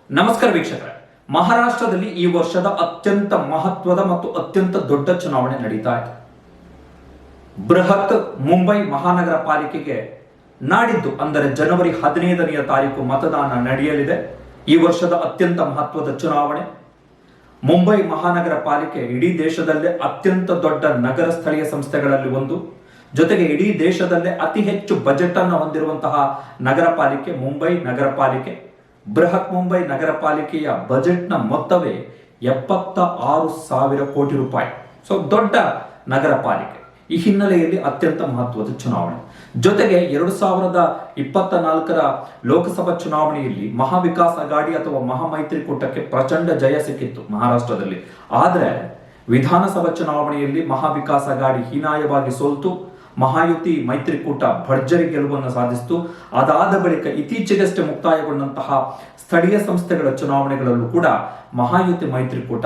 ನಮಸ್ಕಾರ ವೀಕ್ಷಕರೇ, ಮಹಾರಾಷ್ಟ್ರದಲ್ಲಿ ಈ ವರ್ಷದ ಅತ್ಯಂತ ಮಹತ್ವದ ಮತ್ತು ಅತ್ಯಂತ ದೊಡ್ಡ ಚುನಾವಣೆ ನಡೀತಾ ಇದೆ. ಬೃಹತ್ ಮುಂಬೈ ಮಹಾನಗರ ಪಾಲಿಕೆಗೆ ನಾಡಿದ್ದು ಅಂದರೆ ಜನವರಿ 15ನೇ ತಾರೀಕು ಮತದಾನ ನಡೆಯಲಿದೆ. ಈ ವರ್ಷದ ಅತ್ಯಂತ ಮಹತ್ವದ ಚುನಾವಣೆ. ಮುಂಬೈ ಮಹಾನಗರ ಪಾಲಿಕೆ ಇಡೀ ದೇಶದಲ್ಲೇ ಅತ್ಯಂತ ದೊಡ್ಡ ನಗರ ಸ್ಥಳೀಯ ಸಂಸ್ಥೆಗಳಲ್ಲಿ ಒಂದು, ಜೊತೆಗೆ ಇಡೀ ದೇಶದಲ್ಲೇ ಅತಿ ಹೆಚ್ಚು ಬಜೆಟ್ ಅನ್ನು ಹೊಂದಿರುವಂತಹ ನಗರ ಪಾಲಿಕೆ ಮುಂಬೈ ನಗರ ಪಾಲಿಕೆ. ಬೃಹತ್ ಮುಂಬೈ ನಗರ ಪಾಲಿಕೆಯ ಬಜೆಟ್ನ ಮೊತ್ತವೇ 76,000 ಕೋಟಿ ರೂಪಾಯಿ. ಸೊ ದೊಡ್ಡ ನಗರ ಪಾಲಿಕೆ. ಈ ಹಿನ್ನೆಲೆಯಲ್ಲಿ ಅತ್ಯಂತ ಮಹತ್ವದ ಚುನಾವಣೆ. ಜೊತೆಗೆ 2024ರ ಲೋಕಸಭಾ ಚುನಾವಣೆಯಲ್ಲಿ ಮಹಾವಿಕಾಸ್ ಅಘಾಡಿ ಅಥವಾ ಮಹಾಮೈತ್ರಿಕೂಟಕ್ಕೆ ಪ್ರಚಂಡ ಜಯ ಸಿಕ್ಕಿತ್ತು ಮಹಾರಾಷ್ಟ್ರದಲ್ಲಿ. ಆದರೆ ವಿಧಾನಸಭಾ ಚುನಾವಣೆಯಲ್ಲಿ ಮಹಾವಿಕಾಸ್ ಅಘಾಡಿ ಹೀನಾಯವಾಗಿ ಸೋಲ್ತು. ಮಹಾಯುತಿ ಮೈತ್ರಿಕೂಟ ಭರ್ಜರಿ ಗೆಲುವನ್ನು ಸಾಧಿಸಿತು. ಅದಾದ ಬಳಿಕ ಇತ್ತೀಚೆಗಷ್ಟೇ ಮುಕ್ತಾಯಗೊಂಡಂತಹ ಸ್ಥಳೀಯ ಸಂಸ್ಥೆಗಳ ಚುನಾವಣೆಗಳಲ್ಲೂ ಕೂಡ ಮಹಾಯುತಿ ಮೈತ್ರಿಕೂಟ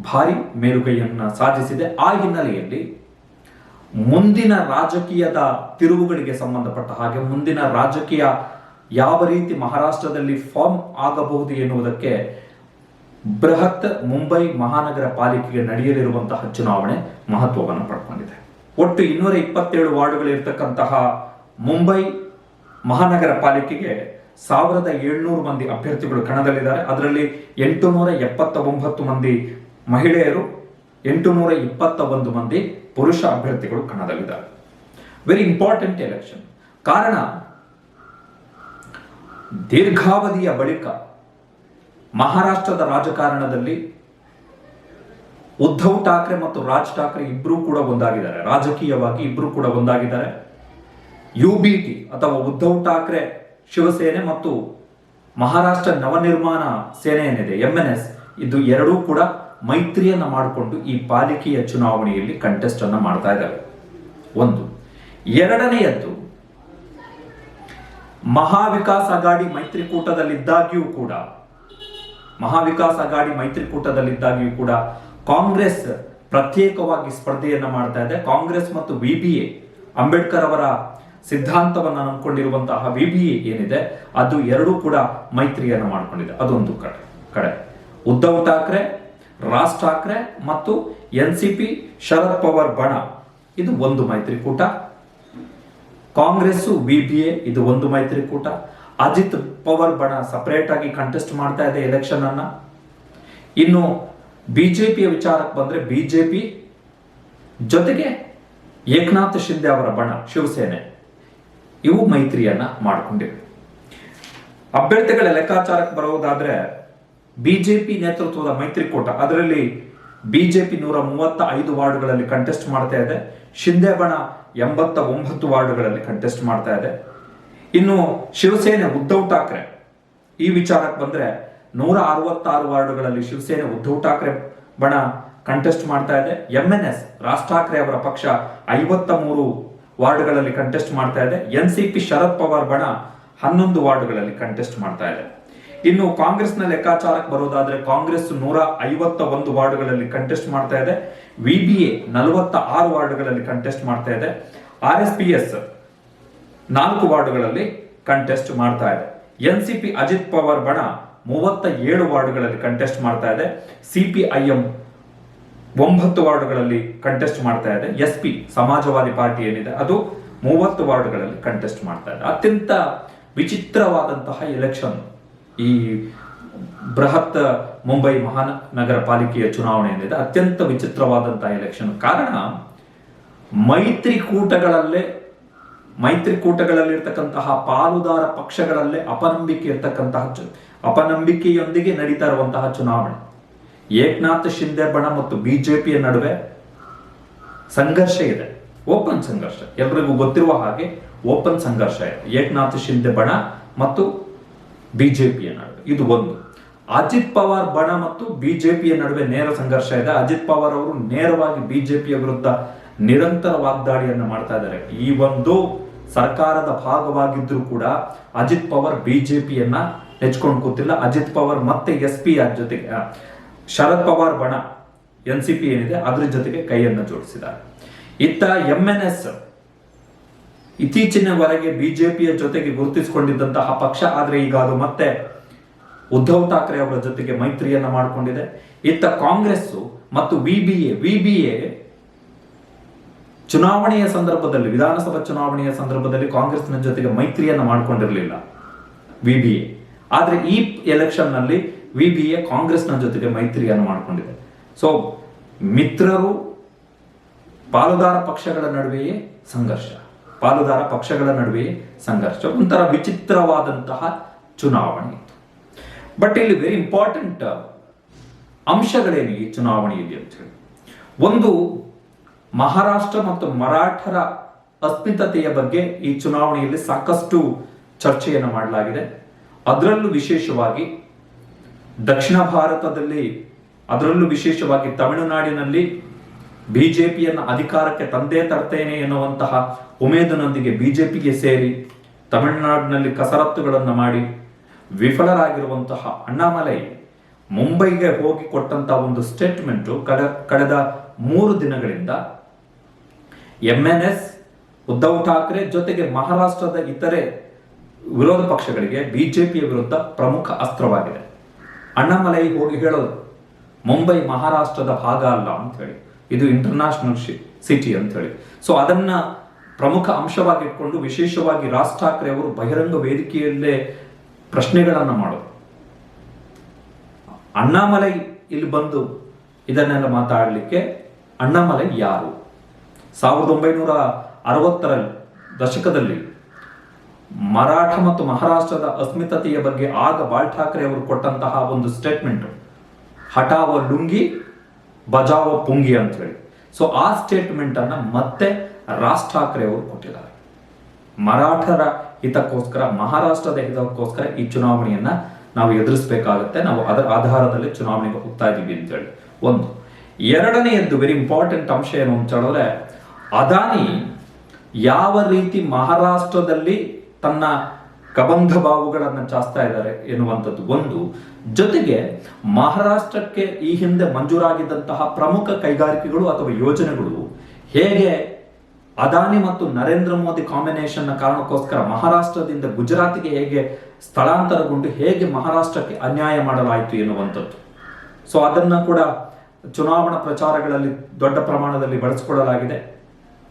ಭಾರಿ ಮೇಲುಗೈಯನ್ನು ಸಾಧಿಸಿದೆ. ಆ ಹಿನ್ನೆಲೆಯಲ್ಲಿ ಮುಂದಿನ ರಾಜಕೀಯದ ತಿರುವುಗಳಿಗೆ ಸಂಬಂಧಪಟ್ಟ ಹಾಗೆ ಮುಂದಿನ ರಾಜಕೀಯ ಯಾವ ರೀತಿ ಮಹಾರಾಷ್ಟ್ರದಲ್ಲಿ ಫಾರ್ಮ್ ಆಗಬಹುದು ಎನ್ನುವುದಕ್ಕೆ ಬೃಹತ್ ಮುಂಬೈ ಮಹಾನಗರ ಪಾಲಿಕೆಗೆ ನಡೆಯಲಿರುವಂತಹ ಚುನಾವಣೆ ಮಹತ್ವವನ್ನು ಪಡ್ಕೊಂಡಿದೆ. ಒಟ್ಟು 227 ವಾರ್ಡ್ಗಳು ಇರತಕ್ಕಂತಹ ಮುಂಬೈ ಮಹಾನಗರ ಪಾಲಿಕೆಗೆ 1,700 ಮಂದಿ ಅಭ್ಯರ್ಥಿಗಳು ಕಣದಲ್ಲಿದ್ದಾರೆ. ಅದರಲ್ಲಿ 879 ಮಂದಿ ಮಹಿಳೆಯರು, 821 ಮಂದಿ ಪುರುಷ ಅಭ್ಯರ್ಥಿಗಳು ಕಣದಲ್ಲಿದ್ದಾರೆ. Very important election. ಕಾರಣ, ದೀರ್ಘಾವಧಿಯ ಬಳಿಕ ಮಹಾರಾಷ್ಟ್ರದ ರಾಜಕಾರಣದಲ್ಲಿ ಉದ್ಧವ್ ಠಾಕ್ರೆ ಮತ್ತು ರಾಜ್ ಠಾಕ್ರೆ ಇಬ್ಬರೂ ಕೂಡ ಒಂದಾಗಿದ್ದಾರೆ. ರಾಜಕೀಯವಾಗಿ ಇಬ್ಬರೂ ಕೂಡ ಒಂದಾಗಿದ್ದಾರೆ. ಯುಬಿಟಿ ಅಥವಾ ಉದ್ಧವ್ ಠಾಕ್ರೆ ಶಿವಸೇನೆ ಮತ್ತು ಮಹಾರಾಷ್ಟ್ರ ನವನಿರ್ಮಾಣ ಸೇನೆ ಏನಿದೆ MNS, ಇದು ಎರಡೂ ಕೂಡ ಮೈತ್ರಿಯನ್ನ ಮಾಡಿಕೊಂಡು ಈ ಪಾಲಿಕೆಯ ಚುನಾವಣೆಯಲ್ಲಿ ಕಂಟೆಸ್ಟ್ ಅನ್ನ ಮಾಡ್ತಾ ಇದ್ದಾರೆ. ಒಂದು. ಎರಡನೆಯದ್ದು, ಮಹಾವಿಕಾಸ್ ಅಘಾಡಿ ಮೈತ್ರಿಕೂಟದಲ್ಲಿದ್ದಾಗ್ಯೂ ಕೂಡ ಕಾಂಗ್ರೆಸ್ ಪ್ರತ್ಯೇಕವಾಗಿ ಸ್ಪರ್ಧೆಯನ್ನ ಮಾಡ್ತಾ ಇದೆ. ಕಾಂಗ್ರೆಸ್ ಮತ್ತು VBA, ಅಂಬೇಡ್ಕರ್ ಅವರ ಸಿದ್ಧಾಂತವನ್ನು ನಂಬಿಕೊಂಡಿರುವಂತಹ VBA ಏನಿದೆ ಅದು ಎರಡೂ ಕೂಡ ಮೈತ್ರಿಯನ್ನ ಮಾಡಿಕೊಂಡಿದೆ. ಅದೊಂದು ಕಡೆ. ಉದ್ಧವ್ ಠಾಕ್ರೆ, ರಾಜ್ ಠಾಕ್ರೆ ಮತ್ತು NCP ಶರದ್ ಪವಾರ್ ಬಣ ಇದು ಒಂದು ಮೈತ್ರಿಕೂಟ. ಕಾಂಗ್ರೆಸ್ VBA ಇದು ಒಂದು ಮೈತ್ರಿಕೂಟ. ಅಜಿತ್ ಪವಾರ್ ಬಣ ಸಪರೇಟ್ ಆಗಿ ಕಂಟೆಸ್ಟ್ ಮಾಡ್ತಾ ಇದೆ ಎಲೆಕ್ಷನ್ ಅನ್ನ. ಇನ್ನು ಬಿಜೆಪಿಯ ವಿಚಾರಕ್ಕೆ ಬಂದ್ರೆ ಬಿಜೆಪಿ ಜೊತೆಗೆ ಏಕನಾಥ್ ಶಿಂದೆ ಅವರ ಬಣ ಶಿವಸೇನೆ ಇವು ಮೈತ್ರಿಯನ್ನ ಮಾಡಿಕೊಂಡಿವೆ. ಅಭ್ಯರ್ಥಿಗಳ ಲೆಕ್ಕಾಚಾರಕ್ಕೆ ಬರುವುದಾದ್ರೆ ಬಿಜೆಪಿ ನೇತೃತ್ವದ ಮೈತ್ರಿಕೂಟ, ಅದರಲ್ಲಿ ಬಿಜೆಪಿ 135 ವಾರ್ಡ್ಗಳಲ್ಲಿ ಕಂಟೆಸ್ಟ್ ಮಾಡ್ತಾ ಇದೆ. ಶಿಂದೆ ಬಣ 89 ವಾರ್ಡ್ಗಳಲ್ಲಿ ಕಂಟೆಸ್ಟ್ ಮಾಡ್ತಾ ಇದೆ. ಇನ್ನು ಶಿವಸೇನೆ ಉದ್ಧವ್ ಠಾಕ್ರೆ ಈ ವಿಚಾರಕ್ಕೆ ಬಂದ್ರೆ 166 ವಾರ್ಡ್ಗಳಲ್ಲಿ ಶಿವಸೇನೆ ಉದ್ಧವ್ ಠಾಕ್ರೆ ಬಣ ಕಂಟೆಸ್ಟ್ ಮಾಡ್ತಾ ಇದೆ. MNS ರಾಜ್ ಠಾಕ್ರೆ ಅವರ ಪಕ್ಷ 53 ವಾರ್ಡ್ಗಳಲ್ಲಿ ಕಂಟೆಸ್ಟ್ ಮಾಡ್ತಾ ಇದೆ. NCP ಶರದ್ ಪವಾರ್ ಬಣ 11 ವಾರ್ಡ್ಗಳಲ್ಲಿ ಕಂಟೆಸ್ಟ್ ಮಾಡ್ತಾ ಇದೆ. ಇನ್ನು ಕಾಂಗ್ರೆಸ್ನ ಲೆಕ್ಕಾಚಾರಕ್ಕೆ ಬರೋದಾದ್ರೆ ಕಾಂಗ್ರೆಸ್ 151 ವಾರ್ಡ್ಗಳಲ್ಲಿ ಕಂಟೆಸ್ಟ್ ಮಾಡ್ತಾ ಇದೆ. VBA 46 ವಾರ್ಡ್ಗಳಲ್ಲಿ ಕಂಟೆಸ್ಟ್ ಮಾಡ್ತಾ ಇದೆ. RSPS 4 ವಾರ್ಡ್ಗಳಲ್ಲಿ ಕಂಟೆಸ್ಟ್ ಮಾಡ್ತಾ ಇದೆ. NCP ಅಜಿತ್ ಪವಾರ್ ಬಣ 37 ವಾರ್ಡ್ಗಳಲ್ಲಿ ಕಂಟೆಸ್ಟ್ ಮಾಡ್ತಾ ಇದೆ. CPIM 9 ವಾರ್ಡ್ಗಳಲ್ಲಿ ಕಂಟೆಸ್ಟ್ ಮಾಡ್ತಾ ಇದೆ. SP ಸಮಾಜವಾದಿ ಪಾರ್ಟಿ ಏನಿದೆ ಅದು 30 ವಾರ್ಡ್ಗಳಲ್ಲಿ ಕಂಟೆಸ್ಟ್ ಮಾಡ್ತಾ ಇದೆ. ಅತ್ಯಂತ ವಿಚಿತ್ರವಾದಂತಹ ಎಲೆಕ್ಷನ್ ಈ ಬೃಹತ್ ಮುಂಬೈ ಮಹಾನಗರ ಪಾಲಿಕೆಯ ಚುನಾವಣೆ ಏನಿದೆ, ಅತ್ಯಂತ ವಿಚಿತ್ರವಾದಂತಹ ಎಲೆಕ್ಷನ್. ಕಾರಣ, ಮೈತ್ರಿಕೂಟಗಳಲ್ಲಿರ್ತಕ್ಕಂತಹ ಪಾಲುದಾರ ಪಕ್ಷಗಳಲ್ಲೇ ಅಪನಂಬಿಕೆಯೊಂದಿಗೆ ನಡೀತಾ ಇರುವಂತಹ ಚುನಾವಣೆ. ಏಕನಾಥ್ ಶಿಂದೆ ಬಣ ಮತ್ತು ಬಿಜೆಪಿಯ ನಡುವೆ ಸಂಘರ್ಷ ಇದೆ. ಓಪನ್ ಸಂಘರ್ಷ, ಎಲ್ರಿಗೂ ಗೊತ್ತಿರುವ ಹಾಗೆ ಓಪನ್ ಸಂಘರ್ಷ ಇದೆ ಏಕನಾಥ್ ಶಿಂದೆ ಬಣ ಮತ್ತು ಬಿಜೆಪಿಯ ನಡುವೆ. ಇದು ಒಂದು. ಅಜಿತ್ ಪವಾರ್ ಬಣ ಮತ್ತು ಬಿಜೆಪಿಯ ನಡುವೆ ನೇರ ಸಂಘರ್ಷ ಇದೆ. ಅಜಿತ್ ಪವಾರ್ ಅವರು ನೇರವಾಗಿ ಬಿಜೆಪಿಯ ವಿರುದ್ಧ ನಿರಂತರ ವಾಗ್ದಾಳಿಯನ್ನು ಮಾಡ್ತಾ ಇದ್ದಾರೆ. ಈ ಒಂದು ಸರ್ಕಾರದ ಭಾಗವಾಗಿದ್ರೂ ಕೂಡ ಅಜಿತ್ ಪವಾರ್ ಬಿಜೆಪಿಯನ್ನ ನೆಚ್ಕೊಂಡು ಕೂತಿಲ್ಲ. ಅಜಿತ್ ಪವಾರ್ ಮತ್ತೆ SP ಜೊತೆಗೆ ಶರದ್ ಪವಾರ್ ಬಣ NCP ಏನಿದೆ ಅದ್ರ ಜೊತೆಗೆ ಕೈಯನ್ನು ಜೋಡಿಸಿದ್ದಾರೆ. ಇತ್ತ MNS ಇತ್ತೀಚಿನವರೆಗೆ ಬಿಜೆಪಿಯ ಜೊತೆಗೆ ಗುರುತಿಸಿಕೊಂಡಿದ್ದಂತಹ ಪಕ್ಷ, ಆದ್ರೆ ಈಗ ಅದು ಮತ್ತೆ ಉದ್ಧವ್ ಠಾಕ್ರೆ ಅವರ ಜೊತೆಗೆ ಮೈತ್ರಿಯನ್ನ ಮಾಡಿಕೊಂಡಿದೆ. ಇತ್ತ ಕಾಂಗ್ರೆಸ್ ಮತ್ತು ವಿಬಿಎ ಚುನಾವಣೆಯ ಸಂದರ್ಭದಲ್ಲಿ, ವಿಧಾನಸಭಾ ಚುನಾವಣೆಯ ಸಂದರ್ಭದಲ್ಲಿ ಕಾಂಗ್ರೆಸ್ನ ಜೊತೆಗೆ ಮೈತ್ರಿಯನ್ನ ಮಾಡಿಕೊಂಡಿರಲಿಲ್ಲ ವಿಬಿಎ. ಆದ್ರೆ ಈ ಎಲೆಕ್ಷನ್ ನಲ್ಲಿ ವಿಬಿಎ ಕಾಂಗ್ರೆಸ್ನ ಜೊತೆಗೆ ಮೈತ್ರಿಯನ್ನು ಮಾಡಿಕೊಂಡಿದೆ. ಸೊ ಮಿತ್ರರು, ಪಾಲುದಾರ ಪಕ್ಷಗಳ ನಡುವೆಯೇ ಸಂಘರ್ಷ, ಒಂಥರ ವಿಚಿತ್ರವಾದಂತಹ ಚುನಾವಣೆ ಇತ್ತು. ಬಟ್ ಇಲ್ಲಿ ವೆರಿ ಇಂಪಾರ್ಟೆಂಟ್ ಅಂಶಗಳೇನು ಈ ಚುನಾವಣೆಯಲ್ಲಿ ಅಂತ ಹೇಳಿ, ಒಂದು ಮಹಾರಾಷ್ಟ್ರ ಮತ್ತು ಮರಾಠರ ಅಸ್ಮಿತತೆಯ ಬಗ್ಗೆ ಈ ಚುನಾವಣೆಯಲ್ಲಿ ಸಾಕಷ್ಟು ಚರ್ಚೆಯನ್ನು ಮಾಡಲಾಗಿದೆ. ಅದರಲ್ಲೂ ವಿಶೇಷವಾಗಿ ದಕ್ಷಿಣ ಭಾರತದಲ್ಲಿ, ಅದರಲ್ಲೂ ವಿಶೇಷವಾಗಿ ತಮಿಳುನಾಡಿನಲ್ಲಿ ಬಿಜೆಪಿಯನ್ನು ಅಧಿಕಾರಕ್ಕೆ ತಂದೇ ತರ್ತೇನೆ ಎನ್ನುವಂತಹ ಉಮೇದಿನೊಂದಿಗೆ ಬಿಜೆಪಿಗೆ ಸೇರಿ ತಮಿಳುನಾಡಿನಲ್ಲಿ ಕಸರತ್ತುಗಳನ್ನು ಮಾಡಿ ವಿಫಲರಾಗಿರುವಂತಹ ಅಣ್ಣಾಮಲೈ ಮುಂಬೈಗೆ ಹೋಗಿ ಕೊಟ್ಟಂತಹ ಒಂದು ಸ್ಟೇಟ್ಮೆಂಟ್ ಕಳೆದ 3 ದಿನಗಳಿಂದ MNS, ಉದ್ಧವ್ ಠಾಕ್ರೆ ಜೊತೆಗೆ ಮಹಾರಾಷ್ಟ್ರದ ಇತರೆ ವಿರೋಧ ಪಕ್ಷಗಳಿಗೆ ಬಿಜೆಪಿಯ ವಿರುದ್ಧ ಪ್ರಮುಖ ಅಸ್ತ್ರವಾಗಿದೆ. ಅಣ್ಣಾಮಲೈ ಹೋಗಿ ಹೇಳೋದು ಮುಂಬೈ ಮಹಾರಾಷ್ಟ್ರದ ಭಾಗ ಅಲ್ಲ ಅಂತ ಹೇಳಿ, ಇದು ಇಂಟರ್ನ್ಯಾಷನಲ್ ಸಿಟಿ ಅಂತ ಹೇಳಿ. ಸೊ ಅದನ್ನ ಪ್ರಮುಖ ಅಂಶವಾಗಿ ಇಟ್ಕೊಂಡು ವಿಶೇಷವಾಗಿ ರಾಜ್ ಠಾಕ್ರೆ ಅವರು ಬಹಿರಂಗ ವೇದಿಕೆಯಲ್ಲೇ ಪ್ರಶ್ನೆಗಳನ್ನ ಮಾಡೋದು. ಅಣ್ಣಾಮಲೈ ಇಲ್ಲಿ ಬಂದು ಇದನ್ನೆಲ್ಲ ಮಾತಾಡಲಿಕ್ಕೆ, ಅಣ್ಣಾಮಲೈ ಯಾರು? 1960ರ ದಶಕದಲ್ಲಿ ಮರಾಠ ಮತ್ತು ಮಹಾರಾಷ್ಟ್ರದ ಅಸ್ಮಿತತೆಯ ಬಗ್ಗೆ ಆಗ ಬಾಳ್ ಠಾಕ್ರೆ ಅವರು ಕೊಟ್ಟಂತಹ ಒಂದು ಸ್ಟೇಟ್ಮೆಂಟ್, ಹಟಾವೋ ಲುಂಗಿ ಬಜಾವೋ ಪುಂಗಿ ಅಂತ ಹೇಳಿ. ಸೊ ಆ ಸ್ಟೇಟ್ಮೆಂಟ್ ಅನ್ನ ಮತ್ತೆ ರಾಜ್ ಠಾಕ್ರೆ ಅವರು ಕೊಟ್ಟಿದ್ದಾರೆ. ಮರಾಠರ ಹಿತಕ್ಕೋಸ್ಕರ, ಮಹಾರಾಷ್ಟ್ರದ ಹಿತಕ್ಕೋಸ್ಕರ ಈ ಚುನಾವಣೆಯನ್ನ ನಾವು ಎದುರಿಸಬೇಕಾಗುತ್ತೆ, ನಾವು ಅದರ ಆಧಾರದಲ್ಲಿ ಚುನಾವಣೆಗೆ ಹೋಗ್ತಾ ಇದ್ದೀವಿ ಅಂತ ಹೇಳಿ. ಒಂದು. ಎರಡನೆಯದ್ದು ವೆರಿ ಇಂಪಾರ್ಟೆಂಟ್ ಅಂಶ ಏನು ಅಂತ ಹೇಳಿದ್ರೆ, ಅದಾನಿ ಯಾವ ರೀತಿ ಮಹಾರಾಷ್ಟ್ರದಲ್ಲಿ ತನ್ನ ಕಬಂಧ ಬಾವುಗಳನ್ನು ಚಾಸ್ತಾ ಇದ್ದಾರೆ ಎನ್ನುವಂಥದ್ದು ಒಂದು. ಜೊತೆಗೆ ಮಹಾರಾಷ್ಟ್ರಕ್ಕೆ ಈ ಹಿಂದೆ ಮಂಜೂರಾಗಿದ್ದಂತಹ ಪ್ರಮುಖ ಕೈಗಾರಿಕೆಗಳು ಅಥವಾ ಯೋಜನೆಗಳು ಹೇಗೆ ಅದಾನಿ ಮತ್ತು ನರೇಂದ್ರ ಮೋದಿ ಕಾಂಬಿನೇಷನ್ ನ ಕಾರಣಕ್ಕೋಸ್ಕರ ಮಹಾರಾಷ್ಟ್ರದಿಂದ ಗುಜರಾತಿಗೆ ಹೇಗೆ ಸ್ಥಳಾಂತರಗೊಂಡು ಹೇಗೆ ಮಹಾರಾಷ್ಟ್ರಕ್ಕೆ ಅನ್ಯಾಯ ಮಾಡಲಾಯಿತು ಎನ್ನುವಂಥದ್ದು. ಸೊ ಅದನ್ನ ಕೂಡ ಚುನಾವಣಾ ಪ್ರಚಾರಗಳಲ್ಲಿ ದೊಡ್ಡ ಪ್ರಮಾಣದಲ್ಲಿ ಬಳಸಿಕೊಳ್ಳಲಾಗಿದೆ.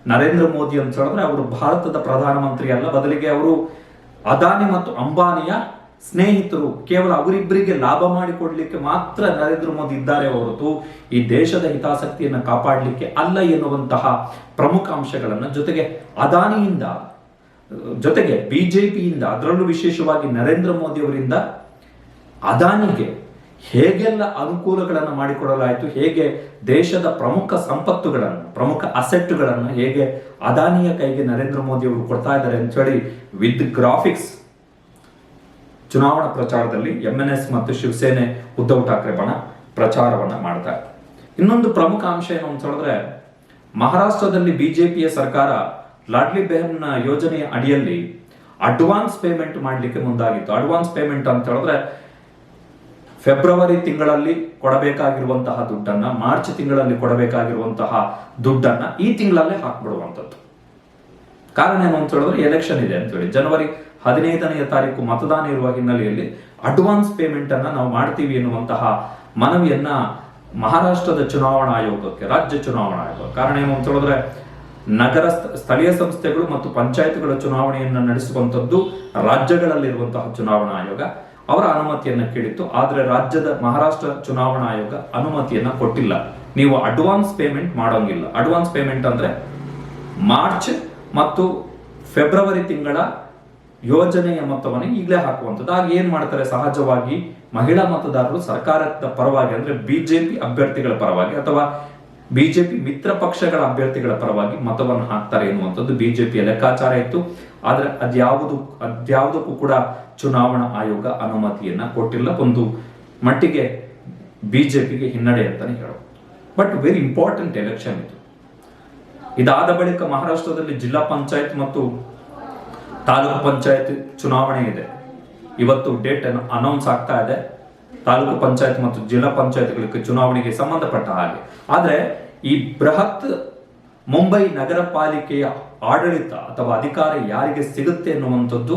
ನರೇಂದ್ರ ಮೋದಿ ಅಂತ ಹೇಳಿದ್ರೆ ಅವರು ಭಾರತದ ಪ್ರಧಾನಮಂತ್ರಿ ಅಲ್ಲ, ಬದಲಿಗೆ ಅವರು ಅದಾನಿ ಮತ್ತು ಅಂಬಾನಿಯ ಸ್ನೇಹಿತರು, ಕೇವಲ ಅವರಿಬ್ಬರಿಗೆ ಲಾಭ ಮಾಡಿಕೊಡ್ಲಿಕ್ಕೆ ಮಾತ್ರ ನರೇಂದ್ರ ಮೋದಿ ಇದ್ದಾರೆ ಹೊರತು ಈ ದೇಶದ ಹಿತಾಸಕ್ತಿಯನ್ನು ಕಾಪಾಡಲಿಕ್ಕೆ ಅಲ್ಲ ಎನ್ನುವಂತಹ ಪ್ರಮುಖ ಅಂಶಗಳನ್ನು, ಜೊತೆಗೆ ಜೊತೆಗೆ ಬಿಜೆಪಿಯಿಂದ, ಅದರಲ್ಲೂ ವಿಶೇಷವಾಗಿ ನರೇಂದ್ರ ಮೋದಿ ಅವರಿಂದ ಅದಾನಿಗೆ ಹೇಗೆಲ್ಲ ಅನುಕೂಲಗಳನ್ನು ಮಾಡಿಕೊಡಲಾಯಿತು, ಹೇಗೆ ದೇಶದ ಪ್ರಮುಖ ಸಂಪತ್ತುಗಳನ್ನು, ಪ್ರಮುಖ ಅಸೆಟ್ಗಳನ್ನು ಹೇಗೆ ಅದಾನಿಯ ಕೈಗೆ ನರೇಂದ್ರ ಮೋದಿ ಅವರು ಕೊಡ್ತಾ ಇದ್ದಾರೆ ಅಂತ ಹೇಳಿ ವಿತ್ ಗ್ರಾಫಿಕ್ಸ್ ಚುನಾವಣಾ ಪ್ರಚಾರದಲ್ಲಿ MNS ಮತ್ತು ಶಿವಸೇನೆ ಉದ್ಧವ್ ಠಾಕ್ರೆ ಬಣ ಪ್ರಚಾರವನ್ನ ಮಾಡ್ತಾರೆ. ಇನ್ನೊಂದು ಪ್ರಮುಖ ಅಂಶ ಏನು ಅಂತ ಹೇಳಿದ್ರೆ, ಮಹಾರಾಷ್ಟ್ರದಲ್ಲಿ ಬಿಜೆಪಿಯ ಸರ್ಕಾರ ಲಾಡ್ಲಿ ಬೆಹನ್ ಯೋಜನೆಯ ಅಡಿಯಲ್ಲಿ ಅಡ್ವಾನ್ಸ್ ಪೇಮೆಂಟ್ ಮಾಡಲಿಕ್ಕೆ ಮುಂದಾಗಿತ್ತು. ಅಡ್ವಾನ್ಸ್ ಪೇಮೆಂಟ್ ಅಂತ ಹೇಳಿದ್ರೆ ಫೆಬ್ರವರಿ ತಿಂಗಳಲ್ಲಿ ಕೊಡಬೇಕಾಗಿರುವಂತಹ ದುಡ್ಡನ್ನ, ಮಾರ್ಚ್ ತಿಂಗಳಲ್ಲಿ ಕೊಡಬೇಕಾಗಿರುವಂತಹ ದುಡ್ಡನ್ನ ಈ ತಿಂಗಳಲ್ಲೇ ಹಾಕ್ಬಿಡುವಂಥದ್ದು. ಕಾರಣ ಏನು ಅಂತ ಹೇಳಿದ್ರೆ, ಎಲೆಕ್ಷನ್ ಇದೆ ಅಂತ ಹೇಳಿ ಜನವರಿ 15ನೇ ತಾರೀಕು ಮತದಾನ ಇರುವ ಹಿನ್ನೆಲೆಯಲ್ಲಿ ಅಡ್ವಾನ್ಸ್ ಪೇಮೆಂಟ್ ಅನ್ನ ನಾವು ಮಾಡ್ತೀವಿ ಎನ್ನುವಂತಹ ಮನವಿಯನ್ನ ಮಹಾರಾಷ್ಟ್ರದ ಚುನಾವಣಾ ಆಯೋಗಕ್ಕೆ, ರಾಜ್ಯ ಚುನಾವಣಾ ಆಯೋಗ, ಕಾರಣ ಏನು ಅಂತ ಹೇಳಿದ್ರೆ ನಗರ ಸ್ಥಳೀಯ ಸಂಸ್ಥೆಗಳು ಮತ್ತು ಪಂಚಾಯತ್ಗಳ ಚುನಾವಣೆಯನ್ನು ನಡೆಸುವಂಥದ್ದು ರಾಜ್ಯಗಳಲ್ಲಿರುವಂತಹ ಚುನಾವಣಾ ಆಯೋಗ, ಅವರ ಅನುಮತಿಯನ್ನ ಕೇಳಿತ್ತು. ಆದ್ರೆ ರಾಜ್ಯದ ಮಹಾರಾಷ್ಟ್ರ ಚುನಾವಣಾ ಆಯೋಗ ಅನುಮತಿಯನ್ನ ಕೊಟ್ಟಿಲ್ಲ. ನೀವು ಅಡ್ವಾನ್ಸ್ ಪೇಮೆಂಟ್ ಮಾಡೋಂಗಿಲ್ಲ. ಅಡ್ವಾನ್ಸ್ ಪೇಮೆಂಟ್ ಅಂದ್ರೆ ಮಾರ್ಚ್ ಮತ್ತು ಫೆಬ್ರವರಿ ತಿಂಗಳ ಯೋಜನೆಯ ಮೊತ್ತವನ್ನು ಈಗಲೇ ಹಾಕುವಂಥದ್ದು. ಆಗ ಏನ್ ಮಾಡ್ತಾರೆ, ಸಹಜವಾಗಿ ಮಹಿಳಾ ಮತದಾರರು ಸರ್ಕಾರದ ಪರವಾಗಿ, ಅಂದ್ರೆ ಬಿಜೆಪಿ ಅಭ್ಯರ್ಥಿಗಳ ಪರವಾಗಿ ಅಥವಾ ಬಿಜೆಪಿ ಮಿತ್ರ ಪಕ್ಷಗಳ ಅಭ್ಯರ್ಥಿಗಳ ಪರವಾಗಿ ಮತವನ್ನು ಹಾಕ್ತಾರೆ ಎನ್ನುವಂಥದ್ದು ಬಿಜೆಪಿಯ ಲೆಕ್ಕಾಚಾರ ಇತ್ತು. ಆದ್ರೆ ಅದ್ಯಾವುದಕ್ಕೂ ಕೂಡ ಚುನಾವಣಾ ಆಯೋಗ ಅನುಮತಿಯನ್ನ ಕೊಟ್ಟಿಲ್ಲ. ಒಂದು ಮಟ್ಟಿಗೆ ಬಿಜೆಪಿಗೆ ಹಿನ್ನಡೆ ಅಂತಾನೆ ಹೇಳೋದು. ಬಟ್ ವೆರಿ ಇಂಪಾರ್ಟೆಂಟ್ ಎಲೆಕ್ಷನ್ ಇದು. ಇದಾದ ಬಳಿಕ ಮಹಾರಾಷ್ಟ್ರದಲ್ಲಿ ಜಿಲ್ಲಾ ಪಂಚಾಯತ್ ಮತ್ತು ತಾಲೂಕು ಪಂಚಾಯತ್ ಚುನಾವಣೆ ಇದೆ. ಇವತ್ತು ಡೇಟ್ ಅನೌನ್ಸ್ ಆಗ್ತಾ ಇದೆ, ತಾಲೂಕು ಪಂಚಾಯತ್ ಮತ್ತು ಜಿಲ್ಲಾ ಪಂಚಾಯತ್ಗಳಿಗೆ ಚುನಾವಣೆಗೆ ಸಂಬಂಧಪಟ್ಟ ಹಾಗೆ. ಆದ್ರೆ ಈ ಬೃಹತ್ ಮುಂಬೈ ನಗರ ಪಾಲಿಕೆಯ ಆಡಳಿತ ಅಥವಾ ಅಧಿಕಾರ ಯಾರಿಗೆ ಸಿಗುತ್ತೆ ಎನ್ನುವಂಥದ್ದು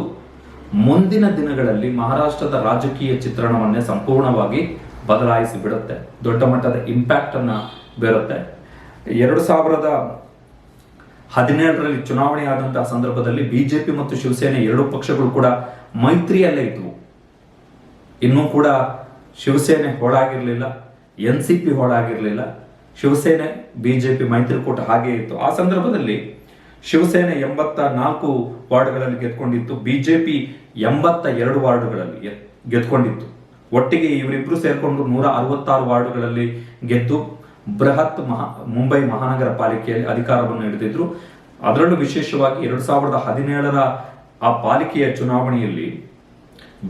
ಮುಂದಿನ ದಿನಗಳಲ್ಲಿ ಮಹಾರಾಷ್ಟ್ರದ ರಾಜಕೀಯ ಚಿತ್ರಣವನ್ನೇ ಸಂಪೂರ್ಣವಾಗಿ ಬದಲಾಯಿಸಿ ಬಿಡುತ್ತೆ, ದೊಡ್ಡ ಮಟ್ಟದ ಇಂಪ್ಯಾಕ್ಟ್ ಅನ್ನ ಬೀರುತ್ತೆ. 2017ರಲ್ಲಿ ಚುನಾವಣೆ ಆದಂತಹ ಸಂದರ್ಭದಲ್ಲಿ ಬಿಜೆಪಿ ಮತ್ತು ಶಿವಸೇನೆ ಎರಡೂ ಪಕ್ಷಗಳು ಕೂಡ ಮೈತ್ರಿಯಲ್ಲೇ ಇದ್ವು. ಇನ್ನೂ ಕೂಡ ಶಿವಸೇನೆ ಹೋಳಾಗಿರ್ಲಿಲ್ಲ, NCP ಹೋಳಾಗಿರ್ಲಿಲ್ಲ. ಶಿವಸೇನೆ ಬಿಜೆಪಿ ಮೈತ್ರಿಕೂಟ ಹಾಗೆ ಇತ್ತು. ಆ ಸಂದರ್ಭದಲ್ಲಿ ಶಿವಸೇನೆ 84 ವಾರ್ಡ್ಗಳಲ್ಲಿ ಗೆದ್ಕೊಂಡಿತ್ತು, ಬಿಜೆಪಿ 82 ವಾರ್ಡ್ಗಳಲ್ಲಿ ಗೆದ್ಕೊಂಡಿತ್ತು. ಒಟ್ಟಿಗೆ ಇವರಿಬ್ರು ಸೇರ್ಕೊಂಡು 166 ವಾರ್ಡ್ಗಳಲ್ಲಿ ಗೆದ್ದು ಬೃಹತ್ ಮುಂಬೈ ಮಹಾನಗರ ಪಾಲಿಕೆಯಲ್ಲಿ ಅಧಿಕಾರವನ್ನು ಹಿಡಿದಿದ್ರು. ಅದರಲ್ಲೂ ವಿಶೇಷವಾಗಿ 2017ರ ಆ ಪಾಲಿಕೆಯ ಚುನಾವಣೆಯಲ್ಲಿ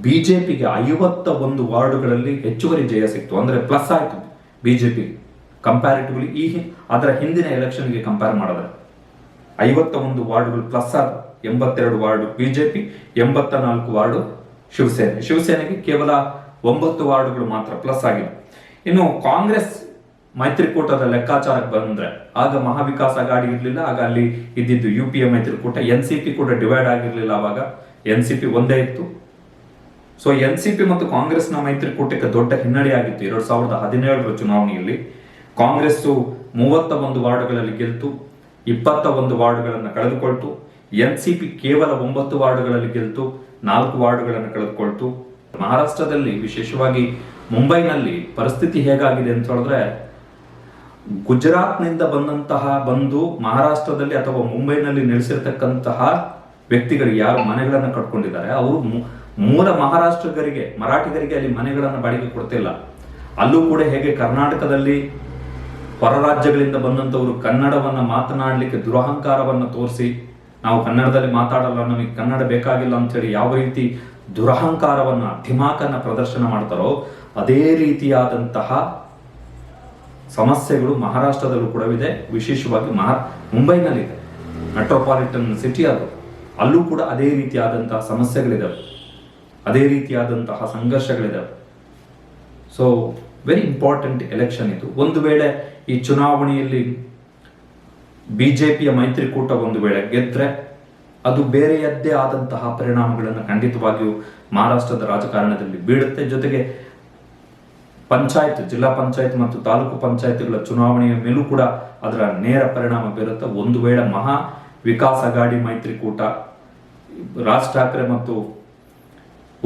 ಬಿಜೆಪಿಗೆ 51 ವಾರ್ಡುಗಳಲ್ಲಿ ಹೆಚ್ಚುವರಿ ಜಯ ಸಿಕ್ತು. ಅಂದ್ರೆ ಪ್ಲಸ್ ಆಯ್ತು ಬಿಜೆಪಿ ಕಂಪ್ಯಾರಿಟಿವ್ಲಿ ಅದರ ಹಿಂದಿನ ಎಲೆಕ್ಷನ್ಗೆ ಕಂಪೇರ್ ಮಾಡಿದ್ರೆ 51 ವಾರ್ಡ್ಗಳು ಪ್ಲಸ್ ಆದ, 82 ವಾರ್ಡು ಬಿಜೆಪಿ, 84 ವಾರ್ಡು ಶಿವಸೇನೆಗೆ ಕೇವಲ 9 ವಾರ್ಡುಗಳು ಮಾತ್ರ ಪ್ಲಸ್ ಆಗಿದೆ. ಇನ್ನು ಕಾಂಗ್ರೆಸ್ ಮೈತ್ರಿಕೂಟದ ಲೆಕ್ಕಾಚಾರಕ್ಕೆ ಬಂದ್ರೆ ಆಗ ಮಹಾವಿಕಾಸ್ ಅಘಾಡಿ ಇರಲಿಲ್ಲ, ಆಗ ಅಲ್ಲಿ ಇದ್ದಿದ್ದು UPA ಮೈತ್ರಿಕೂಟ. NCP ಕೂಡ ಡಿವೈಡ್ ಆಗಿರ್ಲಿಲ್ಲ, ಅವಾಗ NCP ಒಂದೇ ಇತ್ತು. ಸೊ NCP ಮತ್ತು ಕಾಂಗ್ರೆಸ್ನ ಮೈತ್ರಿಕೂಟಕ್ಕೆ ದೊಡ್ಡ ಹಿನ್ನಡೆ ಆಗಿತ್ತು 2017ರ ಚುನಾವಣೆಯಲ್ಲಿ. ಕಾಂಗ್ರೆಸ್ 31 ವಾರ್ಡ್ಗಳಲ್ಲಿ ಗೆಲ್ತು, 21 ವಾರ್ಡ್ಗಳನ್ನು ಕಳೆದುಕೊಳ್ತು. NCP ಕೇವಲ 9 ವಾರ್ಡ್ಗಳಲ್ಲಿ ಗೆಲ್ತು, 4 ವಾರ್ಡ್ಗಳನ್ನು ಕಳೆದುಕೊಳ್ತು. ಮಹಾರಾಷ್ಟ್ರದಲ್ಲಿ ವಿಶೇಷವಾಗಿ ಮುಂಬೈನಲ್ಲಿ ಪರಿಸ್ಥಿತಿ ಹೇಗಾಗಿದೆ ಅಂತ ಹೇಳಿದ್ರೆ, ಗುಜರಾತ್ನಿಂದ ಬಂದು ಮಹಾರಾಷ್ಟ್ರದಲ್ಲಿ ಅಥವಾ ಮುಂಬೈನಲ್ಲಿ ನೆಲೆಸಿರ್ತಕ್ಕಂತಹ ವ್ಯಕ್ತಿಗಳು ಯಾರು ಮನೆಗಳನ್ನು ಕಟ್ಕೊಂಡಿದ್ದಾರೆ ಅವರು ಮೂಲ ಮರಾಠಿಗರಿಗೆ ಅಲ್ಲಿ ಮನೆಗಳನ್ನು ಬಾಡಿಗೆ ಕೊಡ್ತಿಲ್ಲ. ಅಲ್ಲೂ ಕೂಡ ಹೇಗೆ ಕರ್ನಾಟಕದಲ್ಲಿ ಹೊರ ರಾಜ್ಯಗಳಿಂದ ಬಂದಂತವರು ಕನ್ನಡವನ್ನ ಮಾತನಾಡಲಿಕ್ಕೆ ದುರಹಂಕಾರವನ್ನು ತೋರಿಸಿ, ನಾವು ಕನ್ನಡದಲ್ಲಿ ಮಾತಾಡಲ್ಲ, ನಮಗೆ ಕನ್ನಡ ಬೇಕಾಗಿಲ್ಲ ಅಂತ ಹೇಳಿ ಯಾವ ರೀತಿ ದುರಹಂಕಾರವನ್ನ ಧಿಮಾಕನ್ನ ಪ್ರದರ್ಶನ ಮಾಡ್ತಾರೋ, ಅದೇ ರೀತಿಯಾದಂತಹ ಸಮಸ್ಯೆಗಳು ಮಹಾರಾಷ್ಟ್ರದಲ್ಲೂ ಕೂಡ ಇದೆ. ವಿಶೇಷವಾಗಿ ಮುಂಬೈನಲ್ಲಿದೆ, ಮೆಟ್ರೋಪಾಲಿಟನ್ ಸಿಟಿ ಅದು. ಅಲ್ಲೂ ಕೂಡ ಅದೇ ರೀತಿಯಾದಂತಹ ಸಮಸ್ಯೆಗಳಿದಾವೆ, ಅದೇ ರೀತಿಯಾದಂತಹ ಸಂಘರ್ಷಗಳಿದಾವೆ. ಸೊ ವೆರಿ ಇಂಪಾರ್ಟೆಂಟ್ ಎಲೆಕ್ಷನ್ ಇದು. ಒಂದು ವೇಳೆ ಈ ಚುನಾವಣೆಯಲ್ಲಿ ಬಿಜೆಪಿಯ ಮೈತ್ರಿಕೂಟ ಒಂದು ವೇಳೆ ಗೆದ್ರೆ ಅದು ಬೇರೆಯದ್ದೇ ಆದಂತಹ ಪರಿಣಾಮಗಳನ್ನು ಖಂಡಿತವಾಗಿಯೂ ಮಹಾರಾಷ್ಟ್ರದ ರಾಜಕಾರಣದಲ್ಲಿ ಬೀಳುತ್ತೆ. ಜೊತೆಗೆ ಜಿಲ್ಲಾ ಪಂಚಾಯತ್ ಮತ್ತು ತಾಲೂಕು ಪಂಚಾಯತ್ಗಳ ಚುನಾವಣೆಯ ಮೇಲೂ ಕೂಡ ಅದರ ನೇರ ಪರಿಣಾಮ ಬೀರುತ್ತೆ. ಒಂದು ವೇಳೆ ಮಹಾ ವಿಕಾಸ್ ಅಘಾಡಿ ಮೈತ್ರಿಕೂಟ ರಾಜ್ ಠಾಕ್ರೆ ಮತ್ತು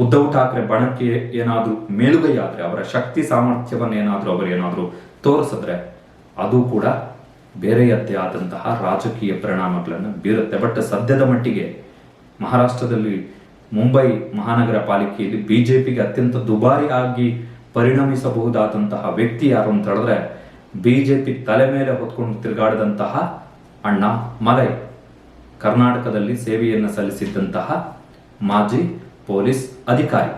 ಉದ್ಧವ್ ಠಾಕ್ರೆ ಬಣಕ್ಕೆ ಏನಾದ್ರೂ ಮೇಲುಗೈ ಆದ್ರೆ, ಅವರ ಶಕ್ತಿ ಸಾಮರ್ಥ್ಯವನ್ನು ಏನಾದ್ರೂ ತೋರಿಸಿದ್ರೆ ಅದು ಕೂಡ ಬೇರೆಯದ್ದೇ ಆದಂತಹ ರಾಜಕೀಯ ಪರಿಣಾಮಗಳನ್ನು ಬೀರುತ್ತೆ. ಬಟ್ ಸದ್ಯದ ಮಟ್ಟಿಗೆ ಮಹಾರಾಷ್ಟ್ರದಲ್ಲಿ ಮುಂಬೈ ಮಹಾನಗರ ಪಾಲಿಕೆಯಲ್ಲಿ ಬಿಜೆಪಿಗೆ ಅತ್ಯಂತ ದುಬಾರಿ ಆಗಿ ಪರಿಣಮಿಸಬಹುದಾದಂತಹ ವ್ಯಕ್ತಿ ಯಾರು ಅಂತ ಹೇಳಿದ್ರೆ, ಬಿಜೆಪಿ ತಲೆ ಮೇಲೆ ಹೊತ್ಕೊಂಡು ತಿರುಗಾಡಿದಂತಹ ಅಣ್ಣ ಮಲೈ, ಕರ್ನಾಟಕದಲ್ಲಿ ಸೇವೆಯನ್ನು ಸಲ್ಲಿಸಿದ್ದಂತಹ ಮಾಜಿ ಪೊಲೀಸ್ ಅಧಿಕಾರಿ.